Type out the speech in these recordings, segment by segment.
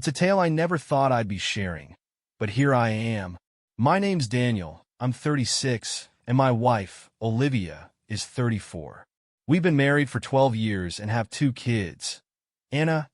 It's a tale I never thought I'd be sharing, but here I am. My name's Daniel, I'm 36, and my wife, Olivia, is 34. We've been married for 12 years and have 2 kids, Anna,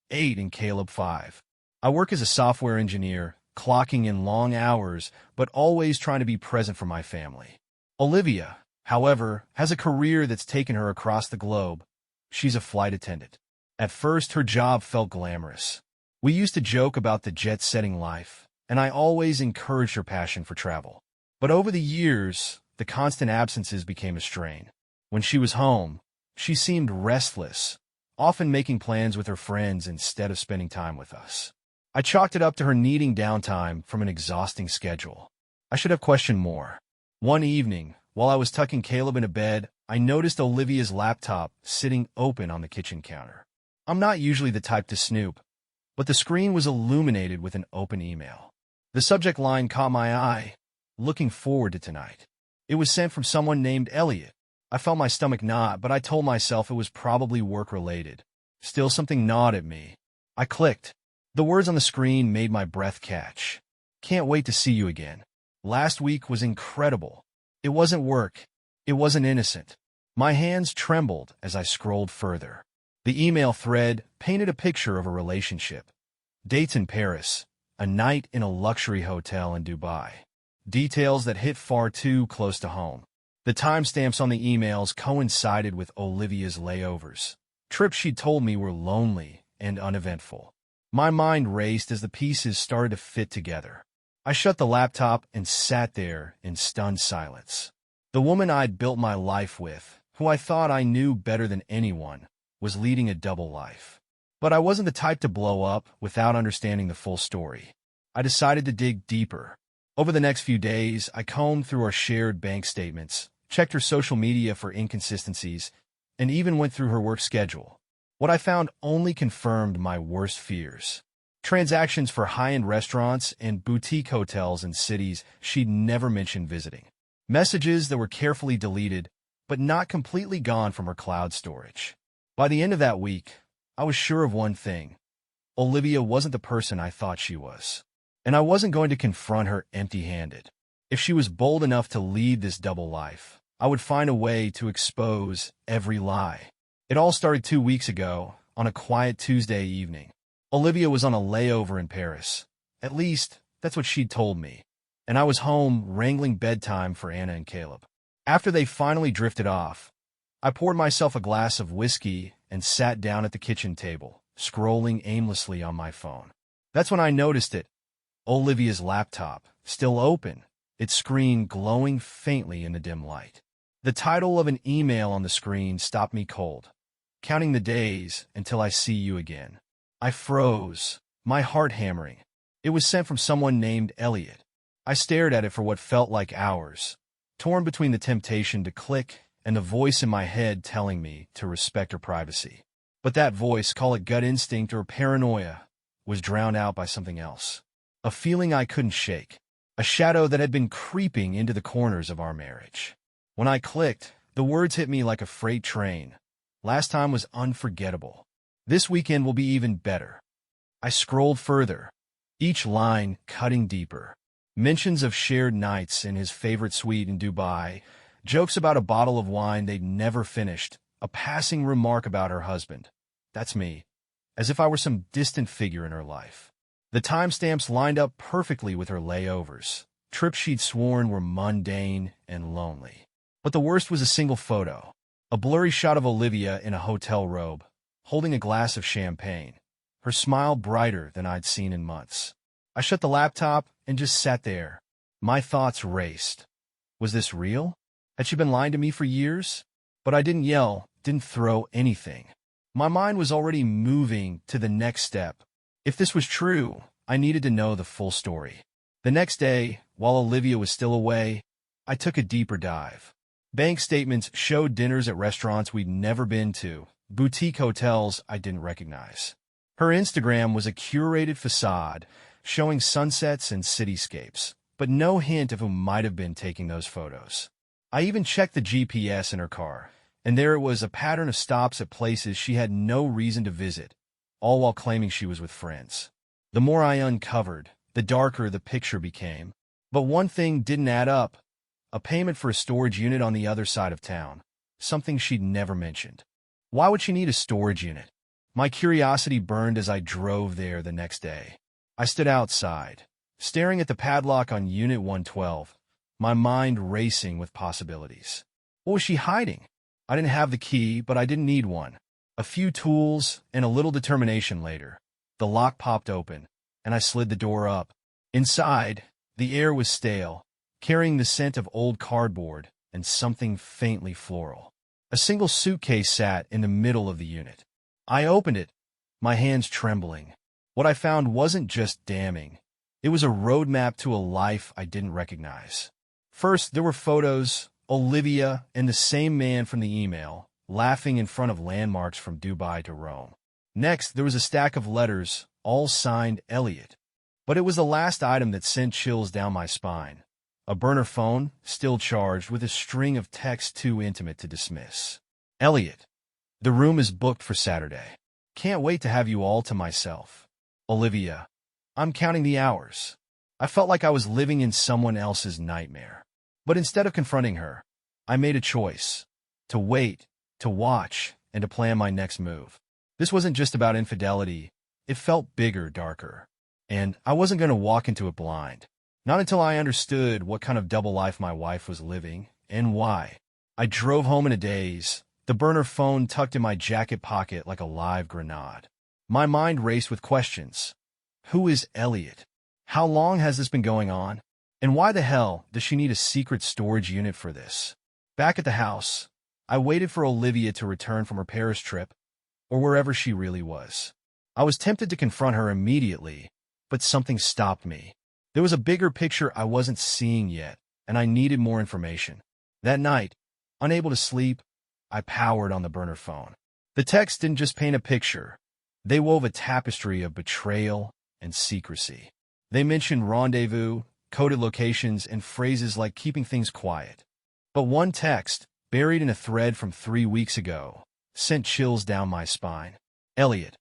8, and Caleb, 5. I work as a software engineer, clocking in long hours, but always trying to be present for my family. Olivia, however, has a career that's taken her across the globe. She's a flight attendant. At first, her job felt glamorous. We used to joke about the jet-setting life, and I always encouraged her passion for travel. But over the years, the constant absences became a strain. When she was home, she seemed restless, often making plans with her friends instead of spending time with us. I chalked it up to her needing downtime from an exhausting schedule. I should have questioned more. One evening, while I was tucking Caleb into bed, I noticed Olivia's laptop sitting open on the kitchen counter. I'm not usually the type to snoop, but the screen was illuminated with an open email. The subject line caught my eye, "Looking forward to tonight." It was sent from someone named Elliot. I felt my stomach knot, but I told myself it was probably work-related. Still, something gnawed at me. I clicked. The words on the screen made my breath catch. "Can't wait to see you again. Last week was incredible." It wasn't work. It wasn't innocent. My hands trembled as I scrolled further. The email thread painted a picture of a relationship. Dates in Paris, a night in a luxury hotel in Dubai. Details that hit far too close to home. The timestamps on the emails coincided with Olivia's layovers. Trips she'd told me were lonely and uneventful. My mind raced as the pieces started to fit together. I shut the laptop and sat there in stunned silence. The woman I'd built my life with, who I thought I knew better than anyone, was leading a double life. But I wasn't the type to blow up without understanding the full story. I decided to dig deeper. Over the next few days, I combed through our shared bank statements, checked her social media for inconsistencies, and even went through her work schedule. What I found only confirmed my worst fears. Transactions for high-end restaurants and boutique hotels in cities she'd never mentioned visiting. Messages that were carefully deleted, but not completely gone from her cloud storage. By the end of that week, I was sure of one thing. Olivia wasn't the person I thought she was. And I wasn't going to confront her empty-handed. If she was bold enough to lead this double life, I would find a way to expose every lie. It all started 2 weeks ago, on a quiet Tuesday evening. Olivia was on a layover in Paris. At least, that's what she'd told me. And I was home wrangling bedtime for Anna and Caleb. After they finally drifted off, I poured myself a glass of whiskey and sat down at the kitchen table, scrolling aimlessly on my phone. That's when I noticed it. Olivia's laptop, still open, its screen glowing faintly in the dim light. The title of an email on the screen stopped me cold. "Counting the days until I see you again." I froze, my heart hammering. It was sent from someone named Elliot. I stared at it for what felt like hours, torn between the temptation to click and the voice in my head telling me to respect her privacy. But that voice, call it gut instinct or paranoia, was drowned out by something else. A feeling I couldn't shake. A shadow that had been creeping into the corners of our marriage. When I clicked, the words hit me like a freight train. Last time was unforgettable. This weekend will be even better. I scrolled further, each line cutting deeper. Mentions of shared nights in his favorite suite in Dubai, jokes about a bottle of wine they'd never finished, a passing remark about her husband. That's me, as if I were some distant figure in her life. The timestamps lined up perfectly with her layovers. Trips she'd sworn were mundane and lonely. But the worst was a single photo. A blurry shot of Olivia in a hotel robe, holding a glass of champagne, her smile brighter than I'd seen in months. I shut the laptop and just sat there. My thoughts raced. Was this real? Had she been lying to me for years? But I didn't yell, didn't throw anything. My mind was already moving to the next step. If this was true, I needed to know the full story. The next day, while Olivia was still away, I took a deeper dive. Bank statements showed dinners at restaurants we'd never been to, boutique hotels I didn't recognize. Her Instagram was a curated facade, showing sunsets and cityscapes, but no hint of who might have been taking those photos. I even checked the GPS in her car, and there it was, a pattern of stops at places she had no reason to visit, all while claiming she was with friends. The more I uncovered, the darker the picture became. But one thing didn't add up: a payment for a storage unit on the other side of town, something she'd never mentioned. Why would she need a storage unit? My curiosity burned as I drove there the next day. I stood outside, staring at the padlock on Unit 112, my mind racing with possibilities. What was she hiding? I didn't have the key, but I didn't need one. A few tools and a little determination later, the lock popped open, and I slid the door up. Inside, the air was stale, carrying the scent of old cardboard and something faintly floral. A single suitcase sat in the middle of the unit. I opened it, my hands trembling. What I found wasn't just damning. It was a roadmap to a life I didn't recognize. First, there were photos: Olivia and the same man from the email, laughing in front of landmarks from Dubai to Rome. Next, there was a stack of letters, all signed Elliot. But it was the last item that sent chills down my spine. A burner phone, still charged, with a string of texts too intimate to dismiss. Elliot, the room is booked for Saturday. Can't wait to have you all to myself. Olivia, I'm counting the hours. I felt like I was living in someone else's nightmare. But instead of confronting her, I made a choice: to wait, to watch, and to plan my next move. This wasn't just about infidelity. It felt bigger, darker. And I wasn't going to walk into it blind. Not until I understood what kind of double life my wife was living, and why. I drove home in a daze, the burner phone tucked in my jacket pocket like a live grenade. My mind raced with questions. Who is Elliot? How long has this been going on? And why the hell does she need a secret storage unit for this? Back at the house, I waited for Olivia to return from her Paris trip, or wherever she really was. I was tempted to confront her immediately, but something stopped me. There was a bigger picture I wasn't seeing yet, and I needed more information. That night, unable to sleep, I powered on the burner phone. The texts didn't just paint a picture. They wove a tapestry of betrayal and secrecy. They mentioned rendezvous, coded locations, and phrases like keeping things quiet. But one text, buried in a thread from 3 weeks ago, sent chills down my spine. Elliot,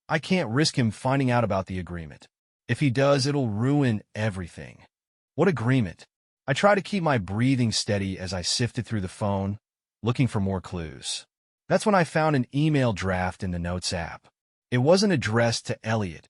I can't risk him finding out about the agreement. If he does, it'll ruin everything. What agreement? I tried to keep my breathing steady as I sifted through the phone, looking for more clues. That's when I found an email draft in the Notes app. It wasn't addressed to Elliot.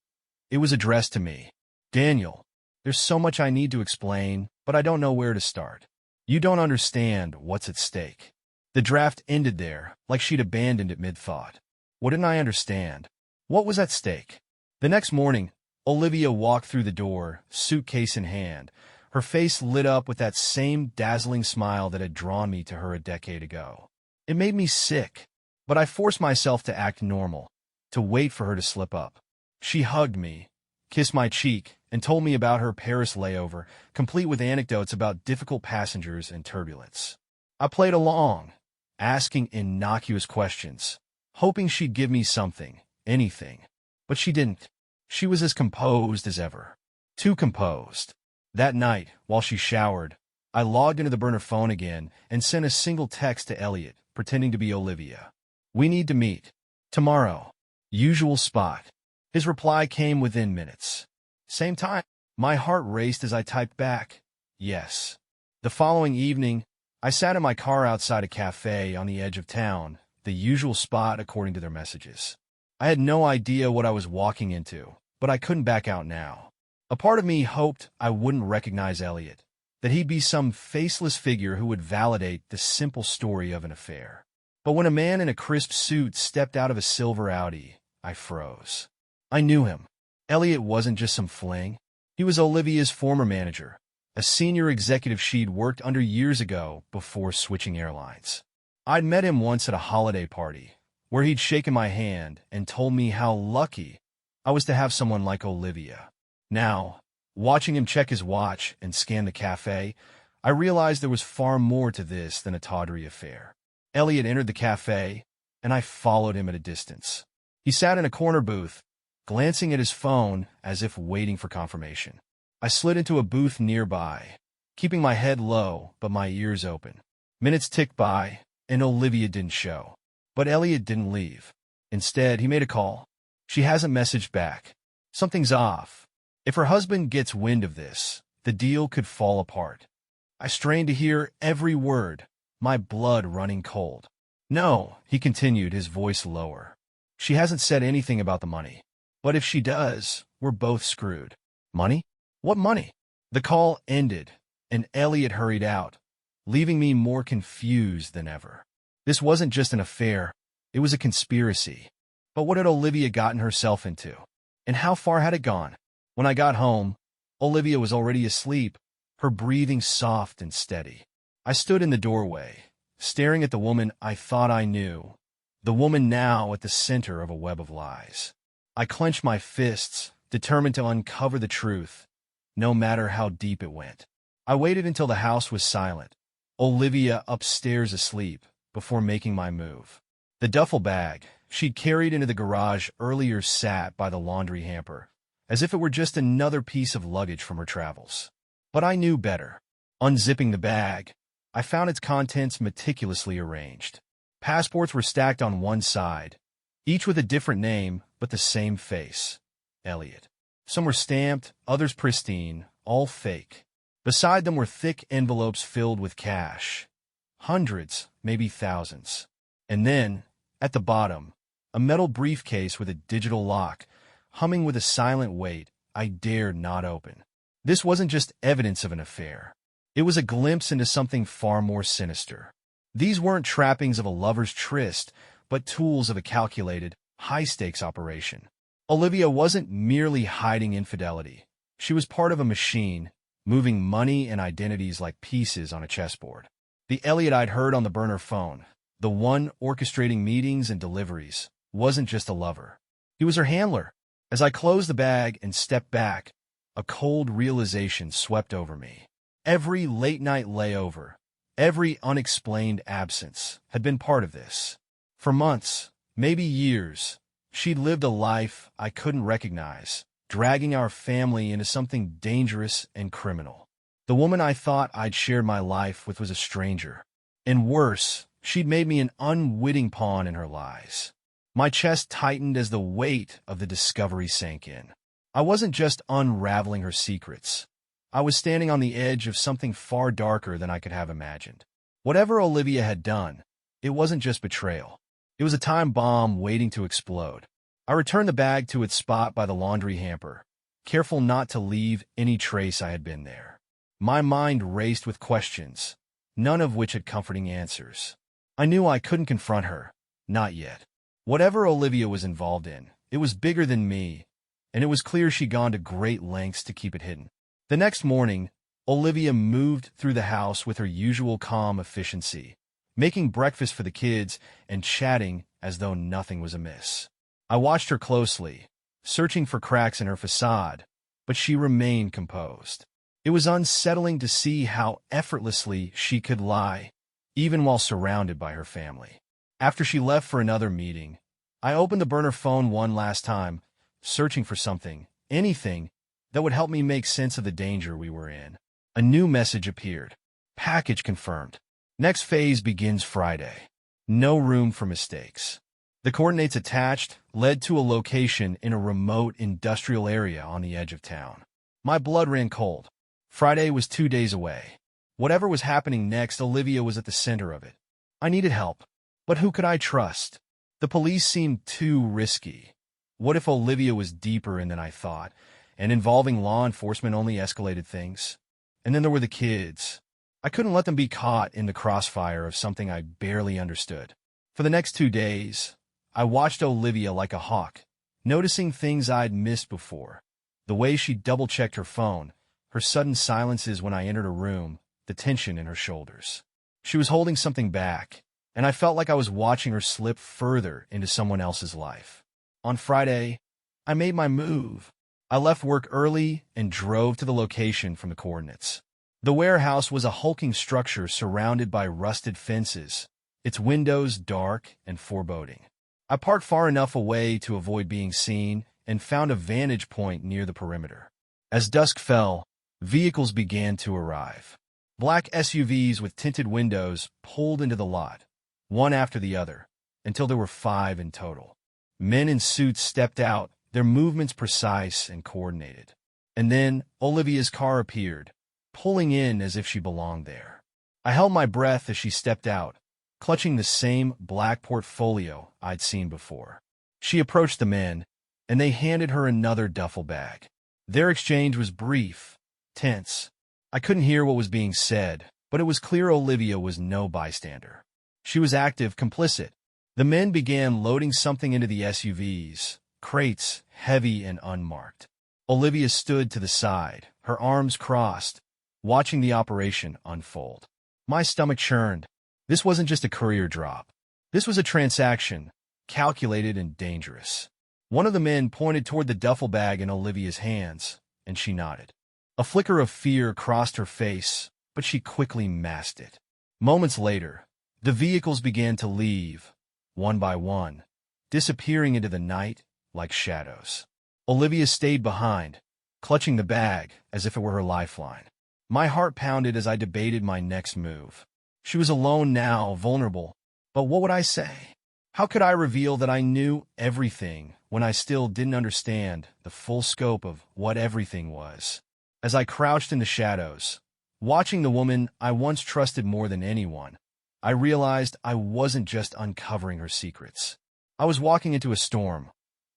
It was addressed to me. Daniel, there's so much I need to explain, but I don't know where to start. You don't understand what's at stake. The draft ended there, like she'd abandoned it mid-thought. What didn't I understand? What was at stake? The next morning, Olivia walked through the door, suitcase in hand, her face lit up with that same dazzling smile that had drawn me to her a decade ago. It made me sick, but I forced myself to act normal, to wait for her to slip up. She hugged me, kissed my cheek, and told me about her Paris layover, complete with anecdotes about difficult passengers and turbulence. I played along, asking innocuous questions, hoping she'd give me something, anything. But she didn't. She was as composed as ever. Too composed. That night, while she showered, I logged into the burner phone again and sent a single text to Elliot, pretending to be Olivia. We need to meet. Tomorrow. Usual spot. His reply came within minutes. Same time. My heart raced as I typed back, yes. The following evening, I sat in my car outside a cafe on the edge of town, the usual spot according to their messages. I had no idea what I was walking into, but I couldn't back out now. A part of me hoped I wouldn't recognize Elliot, that he'd be some faceless figure who would validate the simple story of an affair. But when a man in a crisp suit stepped out of a silver Audi, I froze. I knew him. Elliot wasn't just some fling. He was Olivia's former manager, a senior executive she'd worked under years ago before switching airlines. I'd met him once at a holiday party, where he'd shaken my hand and told me how lucky I was to have someone like Olivia. Now, watching him check his watch and scan the cafe, I realized there was far more to this than a tawdry affair. Elliot entered the cafe, and I followed him at a distance. He sat in a corner booth, glancing at his phone as if waiting for confirmation. I slid into a booth nearby, keeping my head low but my ears open. Minutes ticked by, and Olivia didn't show. But Elliot didn't leave. Instead, he made a call. She hasn't messaged back. Something's off. If her husband gets wind of this, the deal could fall apart. I strained to hear every word, my blood running cold. No, he continued, his voice lower. She hasn't said anything about the money. But if she does, we're both screwed. Money? What money? The call ended, and Elliot hurried out, leaving me more confused than ever. This wasn't just an affair, it was a conspiracy. But what had Olivia gotten herself into? And how far had it gone? When I got home, Olivia was already asleep, her breathing soft and steady. I stood in the doorway, staring at the woman I thought I knew, the woman now at the center of a web of lies. I clenched my fists, determined to uncover the truth, no matter how deep it went. I waited until the house was silent, Olivia upstairs asleep, before making my move. The duffel bag she'd carried into the garage earlier sat by the laundry hamper, as if it were just another piece of luggage from her travels. But I knew better. Unzipping the bag, I found its contents meticulously arranged. Passports were stacked on one side, each with a different name but the same face, Elliot. Some were stamped, others pristine, all fake. Beside them were thick envelopes filled with cash. Hundreds, maybe thousands. And then, at the bottom, a metal briefcase with a digital lock, humming with a silent weight I dared not open. This wasn't just evidence of an affair. It was a glimpse into something far more sinister. These weren't trappings of a lover's tryst, but tools of a calculated, high-stakes operation. Olivia wasn't merely hiding infidelity. She was part of a machine, moving money and identities like pieces on a chessboard. The Elliot I'd heard on the burner phone, the one orchestrating meetings and deliveries, wasn't just a lover. He was her handler. As I closed the bag and stepped back, a cold realization swept over me. Every late-night layover, every unexplained absence had been part of this. For months, maybe years, she'd lived a life I couldn't recognize, dragging our family into something dangerous and criminal. The woman I thought I'd shared my life with was a stranger. And worse, she'd made me an unwitting pawn in her lies. My chest tightened as the weight of the discovery sank in. I wasn't just unraveling her secrets. I was standing on the edge of something far darker than I could have imagined. Whatever Olivia had done, it wasn't just betrayal. It was a time bomb waiting to explode. I returned the bag to its spot by the laundry hamper, careful not to leave any trace I had been there. My mind raced with questions, none of which had comforting answers. I knew I couldn't confront her, not yet. Whatever Olivia was involved in, it was bigger than me, and it was clear she'd gone to great lengths to keep it hidden. The next morning, Olivia moved through the house with her usual calm efficiency, making breakfast for the kids and chatting as though nothing was amiss. I watched her closely, searching for cracks in her facade, but she remained composed. It was unsettling to see how effortlessly she could lie, even while surrounded by her family. After she left for another meeting, I opened the burner phone one last time, searching for something, anything, that would help me make sense of the danger we were in. A new message appeared. Package confirmed. Next phase begins Friday. No room for mistakes. The coordinates attached led to a location in a remote industrial area on the edge of town. My blood ran cold. Friday was 2 days away. Whatever was happening next, Olivia was at the center of it. I needed help. But who could I trust? The police seemed too risky. What if Olivia was deeper in than I thought, and involving law enforcement only escalated things? And then there were the kids. I couldn't let them be caught in the crossfire of something I barely understood. For the next 2 days, I watched Olivia like a hawk, noticing things I'd missed before. The way she double-checked her phone, her sudden silences when I entered a room, the tension in her shoulders. She was holding something back, and I felt like I was watching her slip further into someone else's life. On Friday, I made my move. I left work early and drove to the location from the coordinates. The warehouse was a hulking structure surrounded by rusted fences, its windows dark and foreboding. I parked far enough away to avoid being seen and found a vantage point near the perimeter. As dusk fell, vehicles began to arrive. Black SUVs with tinted windows pulled into the lot, one after the other, until there were 5 in total. Men in suits stepped out, their movements precise and coordinated. And then Olivia's car appeared, pulling in as if she belonged there. I held my breath as she stepped out, clutching the same black portfolio I'd seen before. She approached the men, and they handed her another duffel bag. Their exchange was brief, tense. I couldn't hear what was being said, but it was clear Olivia was no bystander. She was active, complicit. The men began loading something into the SUVs, crates, heavy and unmarked. Olivia stood to the side, her arms crossed, watching the operation unfold. My stomach churned. This wasn't just a courier drop. This was a transaction, calculated and dangerous. One of the men pointed toward the duffel bag in Olivia's hands, and she nodded. A flicker of fear crossed her face, but she quickly masked it. Moments later, the vehicles began to leave, one by one, disappearing into the night like shadows. Olivia stayed behind, clutching the bag as if it were her lifeline. My heart pounded as I debated my next move. She was alone now, vulnerable, but what would I say? How could I reveal that I knew everything when I still didn't understand the full scope of what everything was? As I crouched in the shadows, watching the woman I once trusted more than anyone, I realized I wasn't just uncovering her secrets. I was walking into a storm,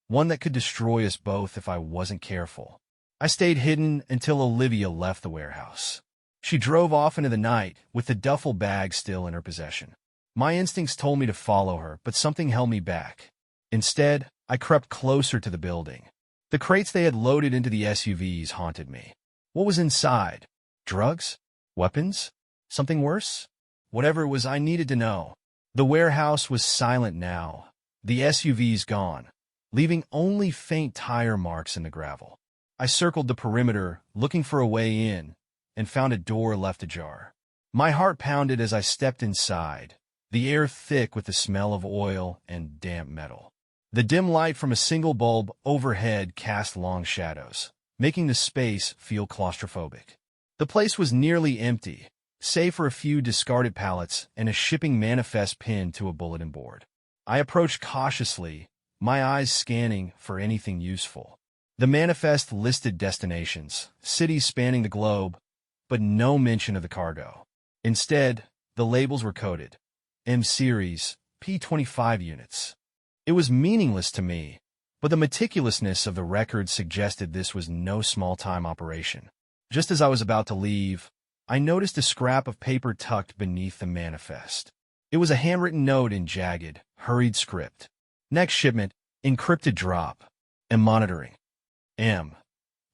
one that could destroy us both if I wasn't careful. I stayed hidden until Olivia left the warehouse. She drove off into the night with the duffel bag still in her possession. My instincts told me to follow her, but something held me back. Instead, I crept closer to the building. The crates they had loaded into the SUVs haunted me. What was inside? Drugs? Weapons? Something worse? Whatever it was, I needed to know. The warehouse was silent now, the SUVs gone, leaving only faint tire marks in the gravel. I circled the perimeter, looking for a way in, and found a door left ajar. My heart pounded as I stepped inside, the air thick with the smell of oil and damp metal. The dim light from a single bulb overhead cast long shadows, making the space feel claustrophobic. The place was nearly empty, save for a few discarded pallets and a shipping manifest pinned to a bulletin board. I approached cautiously, my eyes scanning for anything useful. The manifest listed destinations, cities spanning the globe, but no mention of the cargo. Instead, the labels were coded. M-Series, P25 units. It was meaningless to me, but the meticulousness of the record suggested this was no small-time operation. Just as I was about to leave, I noticed a scrap of paper tucked beneath the manifest. It was a handwritten note in jagged, hurried script. Next shipment, encrypted drop, and monitoring. M.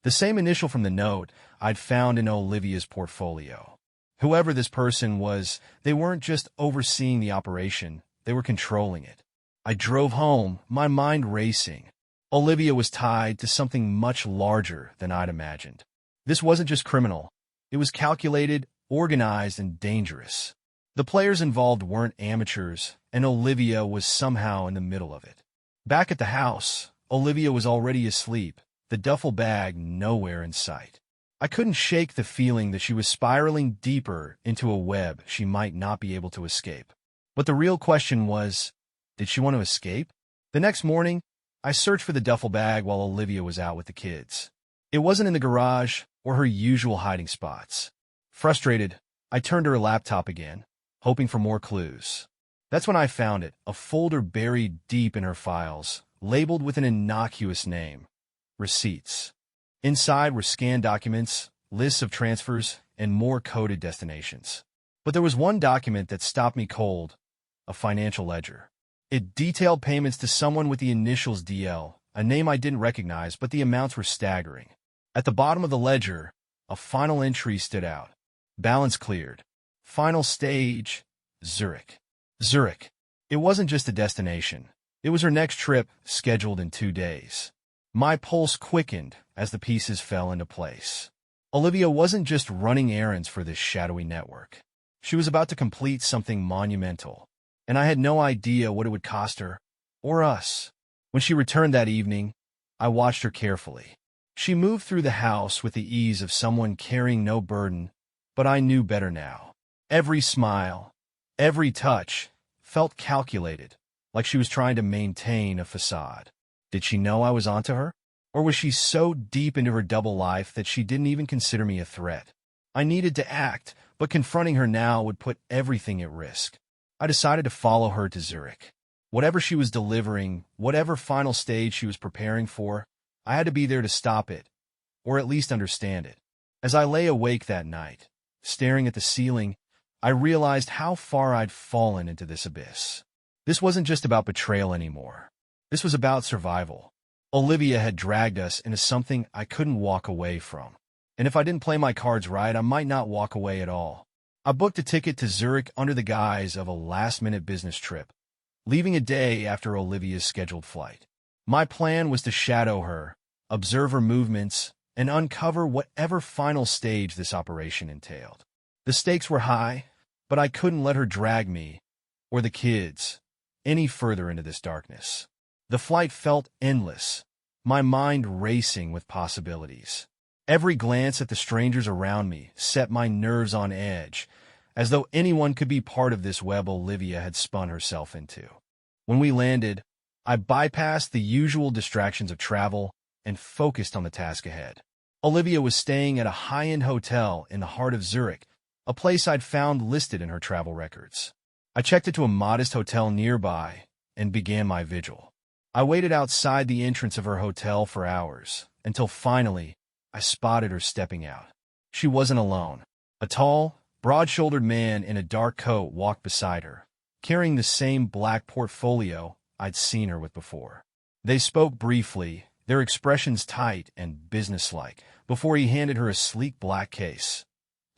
The same initial from the note I'd found in Olivia's portfolio. Whoever this person was, they weren't just overseeing the operation, they were controlling it. I drove home, my mind racing. Olivia was tied to something much larger than I'd imagined. This wasn't just criminal. It was calculated, organized, and dangerous. The players involved weren't amateurs, and Olivia was somehow in the middle of it. Back at the house, Olivia was already asleep, the duffel bag nowhere in sight. I couldn't shake the feeling that she was spiraling deeper into a web she might not be able to escape. But the real question was, did she want to escape? The next morning, I searched for the duffel bag while Olivia was out with the kids. It wasn't in the garage or her usual hiding spots. Frustrated, I turned to her laptop again, hoping for more clues. That's when I found it, a folder buried deep in her files, labeled with an innocuous name. Receipts. Inside were scanned documents, lists of transfers, and more coded destinations. But there was one document that stopped me cold, a financial ledger. It detailed payments to someone with the initials DL, a name I didn't recognize, but the amounts were staggering. At the bottom of the ledger, a final entry stood out. Balance cleared. Final stage, Zurich. Zurich. It wasn't just a destination. It was her next trip, scheduled in 2 days. My pulse quickened as the pieces fell into place. Olivia wasn't just running errands for this shadowy network. She was about to complete something monumental, and I had no idea what it would cost her, or us. When she returned that evening, I watched her carefully. She moved through the house with the ease of someone carrying no burden, but I knew better now. Every smile, every touch, felt calculated, like she was trying to maintain a facade. Did she know I was onto her? Or was she so deep into her double life that she didn't even consider me a threat? I needed to act, but confronting her now would put everything at risk. I decided to follow her to Zurich. Whatever she was delivering, whatever final stage she was preparing for, I had to be there to stop it, or at least understand it. As I lay awake that night, staring at the ceiling, I realized how far I'd fallen into this abyss. This wasn't just about betrayal anymore. This was about survival. Olivia had dragged us into something I couldn't walk away from. And if I didn't play my cards right, I might not walk away at all. I booked a ticket to Zurich under the guise of a last-minute business trip, leaving a day after Olivia's scheduled flight. My plan was to shadow her, observe her movements, and uncover whatever final stage this operation entailed. The stakes were high, but I couldn't let her drag me, or the kids, any further into this darkness. The flight felt endless, my mind racing with possibilities. Every glance at the strangers around me set my nerves on edge, as though anyone could be part of this web Olivia had spun herself into. When we landed, I bypassed the usual distractions of travel and focused on the task ahead. Olivia was staying at a high-end hotel in the heart of Zurich, a place I'd found listed in her travel records. I checked into a modest hotel nearby and began my vigil. I waited outside the entrance of her hotel for hours, until finally, I spotted her stepping out. She wasn't alone. A tall, broad-shouldered man in a dark coat walked beside her, carrying the same black portfolio I'd seen her with before. They spoke briefly, their expressions tight and businesslike, before he handed her a sleek black case,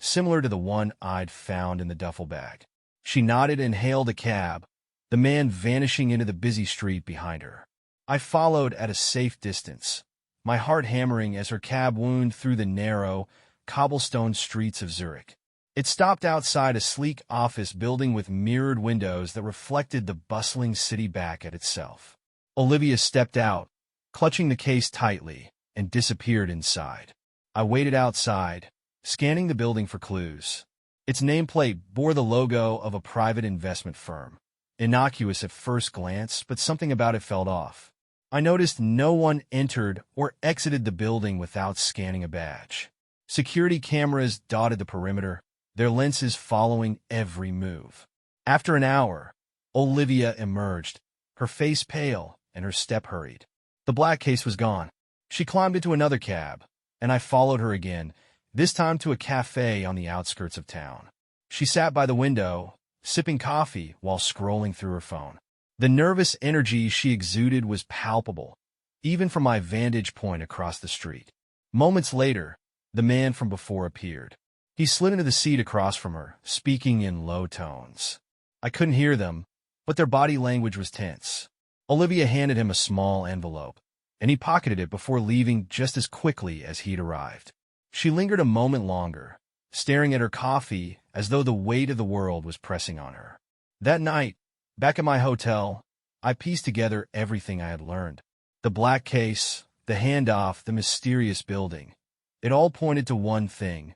similar to the one I'd found in the duffel bag. She nodded and hailed a cab, the man vanishing into the busy street behind her. I followed at a safe distance, my heart hammering as her cab wound through the narrow, cobblestone streets of Zurich. It stopped outside a sleek office building with mirrored windows that reflected the bustling city back at itself. Olivia stepped out, clutching the case tightly, and disappeared inside. I waited outside, scanning the building for clues. Its nameplate bore the logo of a private investment firm. Innocuous at first glance, but something about it felt off. I noticed no one entered or exited the building without scanning a badge. Security cameras dotted the perimeter, their lenses following every move. After an hour, Olivia emerged, her face pale and her step hurried. The black case was gone. She climbed into another cab, and I followed her again, this time to a cafe on the outskirts of town. She sat by the window, sipping coffee while scrolling through her phone. The nervous energy she exuded was palpable, even from my vantage point across the street. Moments later, the man from before appeared. He slid into the seat across from her, speaking in low tones. I couldn't hear them, but their body language was tense. Olivia handed him a small envelope, and he pocketed it before leaving just as quickly as he'd arrived. She lingered a moment longer, staring at her coffee as though the weight of the world was pressing on her. That night, back at my hotel, I pieced together everything I had learned. The black case, the handoff, the mysterious building. It all pointed to one thing.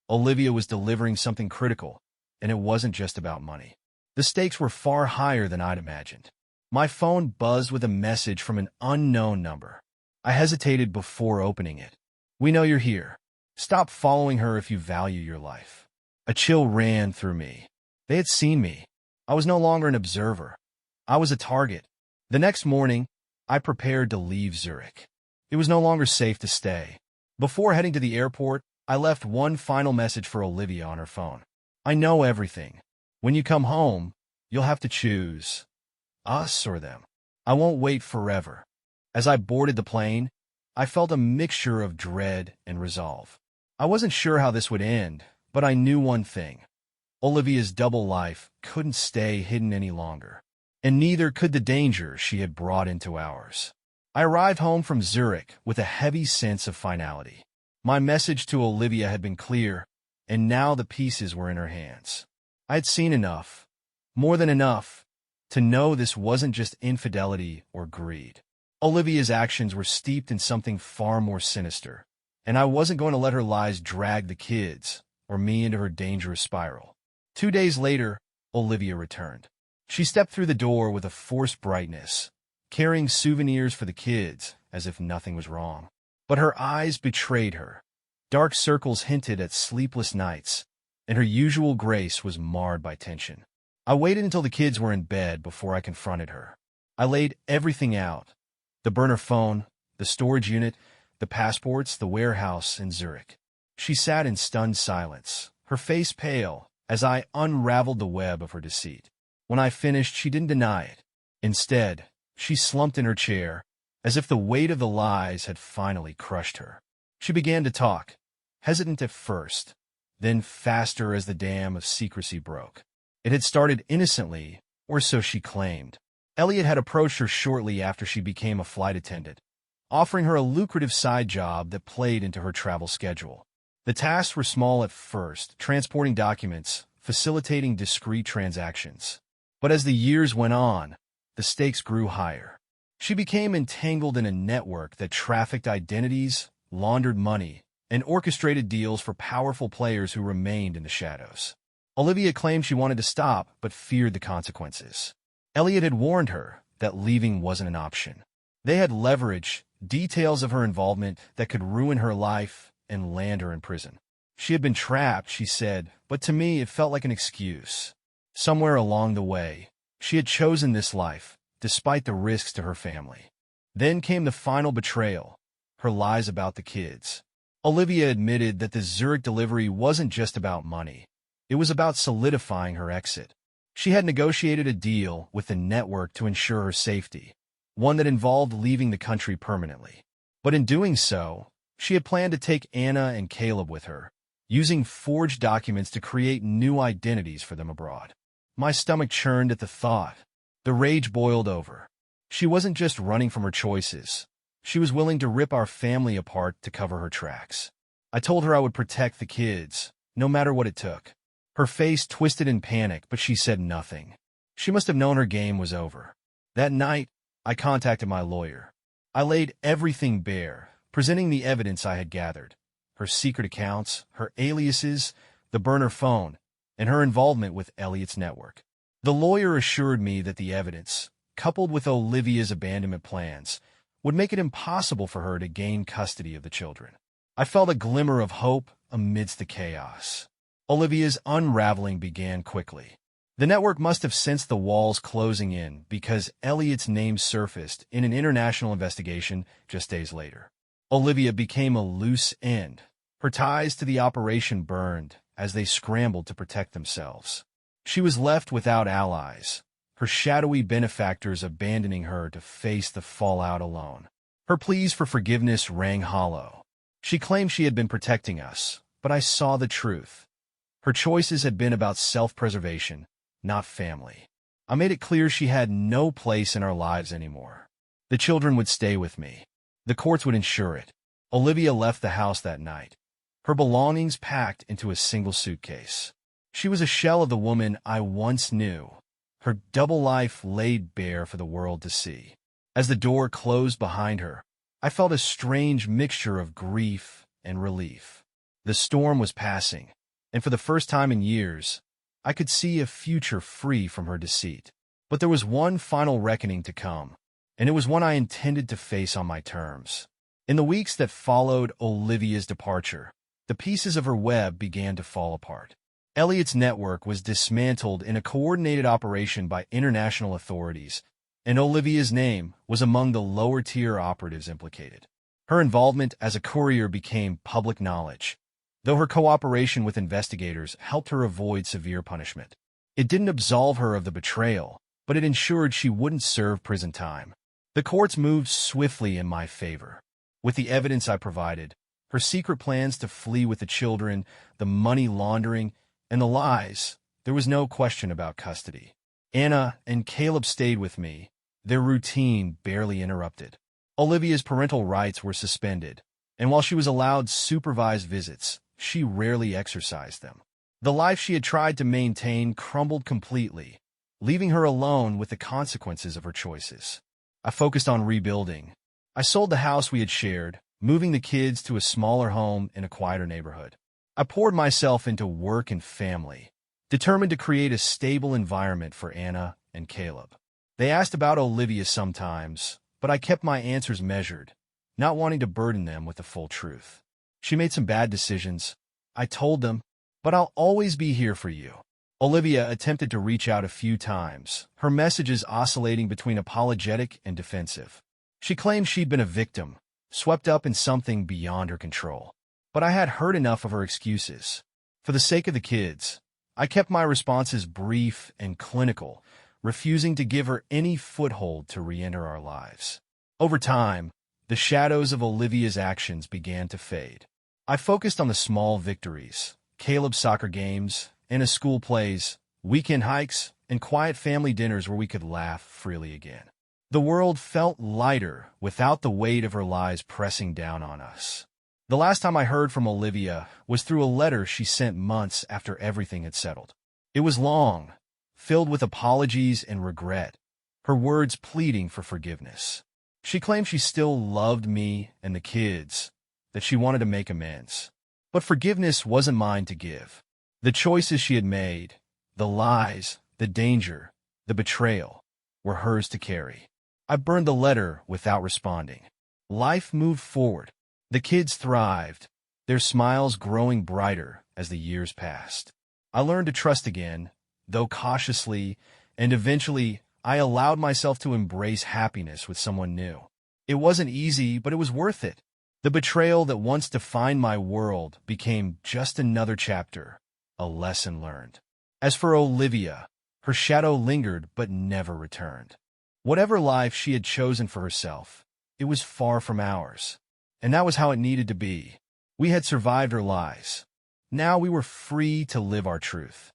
Olivia was delivering something critical, and it wasn't just about money. The stakes were far higher than I'd imagined. My phone buzzed with a message from an unknown number. I hesitated before opening it. "We know you're here. Stop following her if you value your life." A chill ran through me. They had seen me. I was no longer an observer. I was a target. The next morning, I prepared to leave Zurich. It was no longer safe to stay. Before heading to the airport, I left one final message for Olivia on her phone. "I know everything. When you come home, you'll have to choose us or them. I won't wait forever." As I boarded the plane, I felt a mixture of dread and resolve. I wasn't sure how this would end, but I knew one thing. Olivia's double life couldn't stay hidden any longer, and neither could the danger she had brought into ours. I arrived home from Zurich with a heavy sense of finality. My message to Olivia had been clear, and now the pieces were in her hands. I had seen enough, more than enough, to know this wasn't just infidelity or greed. Olivia's actions were steeped in something far more sinister, and I wasn't going to let her lies drag the kids or me into her dangerous spiral. 2 days later, Olivia returned. She stepped through the door with a forced brightness, carrying souvenirs for the kids as if nothing was wrong. But her eyes betrayed her. Dark circles hinted at sleepless nights, and her usual grace was marred by tension. I waited until the kids were in bed before I confronted her. I laid everything out: the burner phone, the storage unit, the passports, the warehouse in Zurich. She sat in stunned silence, her face pale, as I unraveled the web of her deceit. When I finished, she didn't deny it. Instead, she slumped in her chair, as if the weight of the lies had finally crushed her. She began to talk, hesitant at first, then faster as the dam of secrecy broke. It had started innocently, or so she claimed. Elliot had approached her shortly after she became a flight attendant, offering her a lucrative side job that played into her travel schedule. The tasks were small at first, transporting documents, facilitating discreet transactions. But as the years went on, the stakes grew higher. She became entangled in a network that trafficked identities, laundered money, and orchestrated deals for powerful players who remained in the shadows. Olivia claimed she wanted to stop, but feared the consequences. Elliot had warned her that leaving wasn't an option. They had leverage, details of her involvement that could ruin her life and land her in prison. She had been trapped, she said, but to me it felt like an excuse. Somewhere along the way, she had chosen this life, despite the risks to her family. Then came the final betrayal, her lies about the kids. Olivia admitted that the Zurich delivery wasn't just about money. It was about solidifying her exit. She had negotiated a deal with the network to ensure her safety, one that involved leaving the country permanently. But in doing so, she had planned to take Anna and Caleb with her, using forged documents to create new identities for them abroad. My stomach churned at the thought. The rage boiled over. She wasn't just running from her choices. She was willing to rip our family apart to cover her tracks. I told her I would protect the kids, no matter what it took. Her face twisted in panic, but she said nothing. She must have known her game was over. That night, I contacted my lawyer. I laid everything bare, presenting the evidence I had gathered: her secret accounts, her aliases, the burner phone, and her involvement with Elliot's network. The lawyer assured me that the evidence, coupled with Olivia's abandonment plans, would make it impossible for her to gain custody of the children. I felt a glimmer of hope amidst the chaos. Olivia's unraveling began quickly. The network must have sensed the walls closing in because Elliot's name surfaced in an international investigation just days later. Olivia became a loose end. Her ties to the operation burned as they scrambled to protect themselves. She was left without allies, her shadowy benefactors abandoning her to face the fallout alone. Her pleas for forgiveness rang hollow. She claimed she had been protecting us, but I saw the truth. Her choices had been about self-preservation, not family. I made it clear she had no place in our lives anymore. The children would stay with me. The courts would ensure it. Olivia left the house that night, her belongings packed into a single suitcase. She was a shell of the woman I once knew, her double life laid bare for the world to see. As the door closed behind her, I felt a strange mixture of grief and relief. The storm was passing, and for the first time in years, I could see a future free from her deceit. But there was one final reckoning to come, and it was one I intended to face on my terms. In the weeks that followed Olivia's departure, the pieces of her web began to fall apart. Elliot's network was dismantled in a coordinated operation by international authorities, and Olivia's name was among the lower-tier operatives implicated. Her involvement as a courier became public knowledge, though her cooperation with investigators helped her avoid severe punishment. It didn't absolve her of the betrayal, but it ensured she wouldn't serve prison time. The courts moved swiftly in my favor. With the evidence I provided, her secret plans to flee with the children, the money laundering, and the lies, there was no question about custody. Anna and Caleb stayed with me, their routine barely interrupted. Olivia's parental rights were suspended, and while she was allowed supervised visits, she rarely exercised them. The life she had tried to maintain crumbled completely, leaving her alone with the consequences of her choices. I focused on rebuilding. I sold the house we had shared, moving the kids to a smaller home in a quieter neighborhood. I poured myself into work and family, determined to create a stable environment for Anna and Caleb. They asked about Olivia sometimes, but I kept my answers measured, not wanting to burden them with the full truth. She made some bad decisions. I told them, but I'll always be here for you. Olivia attempted to reach out a few times, her messages oscillating between apologetic and defensive. She claimed she'd been a victim, swept up in something beyond her control. But I had heard enough of her excuses. For the sake of the kids, I kept my responses brief and clinical, refusing to give her any foothold to re-enter our lives. Over time, the shadows of Olivia's actions began to fade. I focused on the small victories, Caleb's soccer games, Anna's school plays, weekend hikes, and quiet family dinners where we could laugh freely again. The world felt lighter without the weight of her lies pressing down on us. The last time I heard from Olivia was through a letter she sent months after everything had settled. It was long, filled with apologies and regret, her words pleading for forgiveness. She claimed she still loved me and the kids, that she wanted to make amends. But forgiveness wasn't mine to give. The choices she had made, the lies, the danger, the betrayal, were hers to carry. I burned the letter without responding. Life moved forward. The kids thrived, their smiles growing brighter as the years passed. I learned to trust again, though cautiously, and eventually I allowed myself to embrace happiness with someone new. It wasn't easy, but it was worth it. The betrayal that once defined my world became just another chapter, a lesson learned. As for Olivia, her shadow lingered but never returned. Whatever life she had chosen for herself, it was far from ours. And that was how it needed to be. We had survived her lies. Now we were free to live our truth.